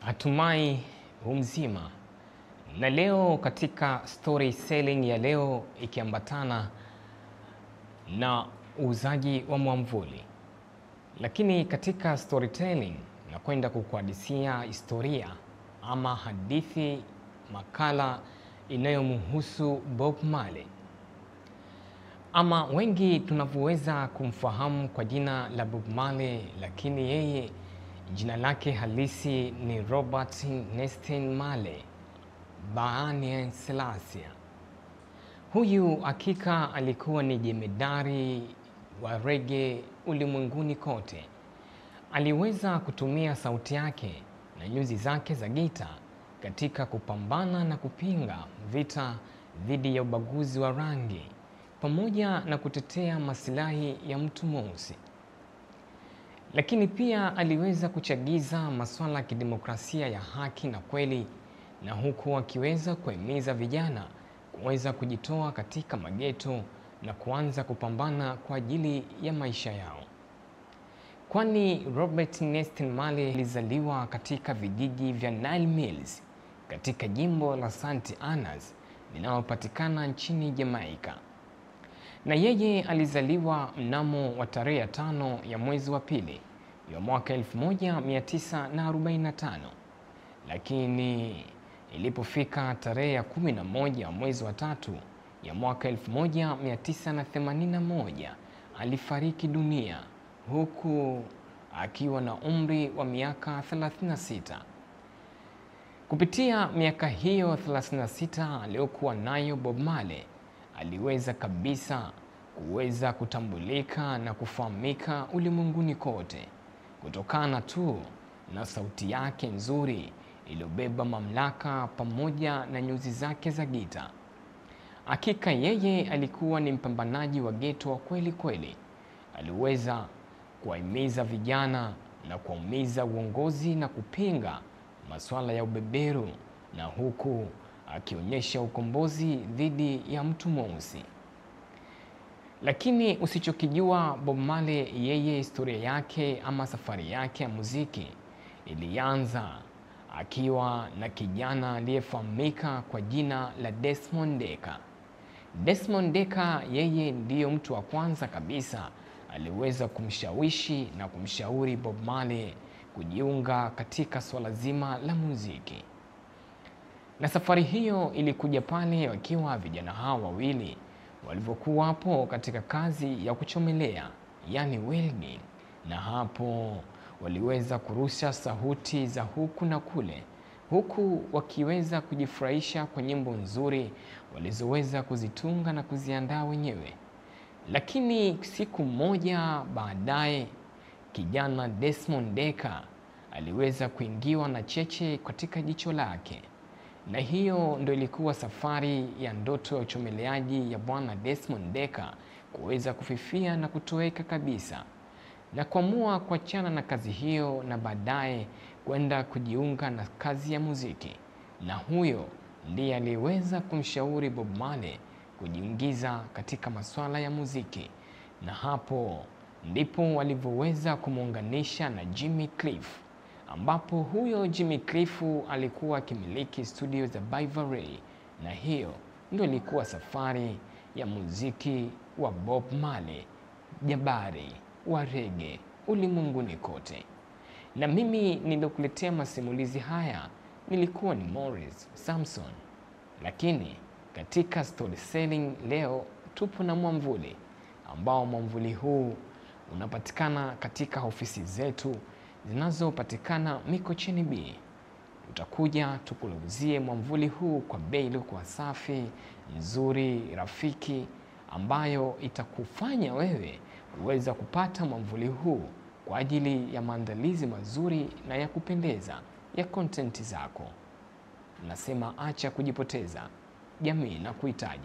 Hatumai mzima. Na leo katika story selling ya leo ikiambatana na uuzaji wa mwamvuli. Lakini katika storytelling na kwenda kukuhadithia historia ama hadithi makala inayomhusu Bob Marley. Ama wengi tunavyoweza kumfahamu kwa jina la Bob Marley, lakini yeye jina lake halisi ni Robert Nesta Marley Barney Selassie. Huyu hakika alikuwa ni jemedari wa reggae ulimwenguni kote. Aliweza kutumia sauti yake na nyuzi zake za gita katika kupambana na kupinga vita dhidi ya ubaguzi wa rangi pamoja na kutetea maslahi ya mtu mweusi. Lakini pia aliweza kuchagiza masuala ya kidemokrasia ya haki na kweli, na huku akiweza kuhimiza vijana kuweza kujitoa katika mageto na kuanza kupambana kwa ajili ya maisha yao. Kwani Robert Nesta Marley alizaliwa katika vijiji vya Nile Mills katika jimbo la St. Annas linalopatikana nchini Jamaica. Na yeye alizaliwa mnamo wa tarehe 5 ya mwezi wa pili ya mwaka 1945, lakini ilipofika tarehe ya 11 ya mwezi wa tatu ya mwaka 1981 alifariki dunia huku akiwa na umri wa miaka 36. Kupitia miaka hiyo 36 aliyokuwa nayo, Bob Marley aliweza kabisa kuweza kutambulika na kufahamika ulimwenguni kote kutokana tu na sauti yake nzuri iliyobeba mamlaka pamoja na nyuzi zake za gita. Hakika yeye alikuwa ni mpambanaji wa geto wa kweli kweli. Aliweza kuwahimiza vijana na kuumiza uongozi na kupinga masuala ya ubeberu, na huku akionyesha ukombozi dhidi ya mtu mweusi. Lakini usichokijua Bob Marley, yeye historia yake ama safari yake ya muziki ilianza akiwa na kijana aliyefahamika kwa jina la Desmond Dekker. Desmond Dekker yeye ndiyo mtu wa kwanza kabisa aliweza kumshawishi na kumshauri Bob Marley kujiunga katika swala zima la muziki. Na safari hiyo ilikuja pale wakiwa vijana hao wawili walivyokuwa hapo katika kazi ya kuchomelea, yani welding, na hapo waliweza kurusha sauti za huku na kule, huku wakiweza kujifurahisha kwa nyimbo nzuri walizoweza kuzitunga na kuziandaa wenyewe. Lakini siku moja baadaye, kijana Desmond Dekker aliweza kuingiwa na cheche katika jicho lake, na hiyo ndio ilikuwa safari ya ndoto ya uchomeleaji ya bwana Desmond Dekker kuweza kufifia na kutoweka kabisa, na kuamua kuachana na kazi hiyo na baadaye kwenda kujiunga na kazi ya muziki. Na huyo ndiye aliyeweza kumshauri Bob Marley kujiingiza katika masuala ya muziki, na hapo ndipo walivyoweza kumuunganisha na Jimmy Cliff, ambapo huyo Jimmy Cliff alikuwa akimiliki studio za Beverly, na hiyo ndio ilikuwa safari ya muziki wa Bob Marley, jabari wa reggae ulimwenguni kote. Na mimi nilikuletea masimulizi haya nilikuwa ni Morris Samson, lakini katika story selling leo tupo na mwamvuli, ambao mwamvuli huu unapatikana katika ofisi zetu zinazopatikana Mikocheni B. Utakuja tukuuzie mwamvuli huu kwa bei iliyokuwa safi, nzuri, rafiki, ambayo itakufanya wewe uweza kupata mwamvuli huu kwa ajili ya maandalizi mazuri na ya kupendeza ya content zako. Nasema acha kujipoteza, jamii na kuhitaji.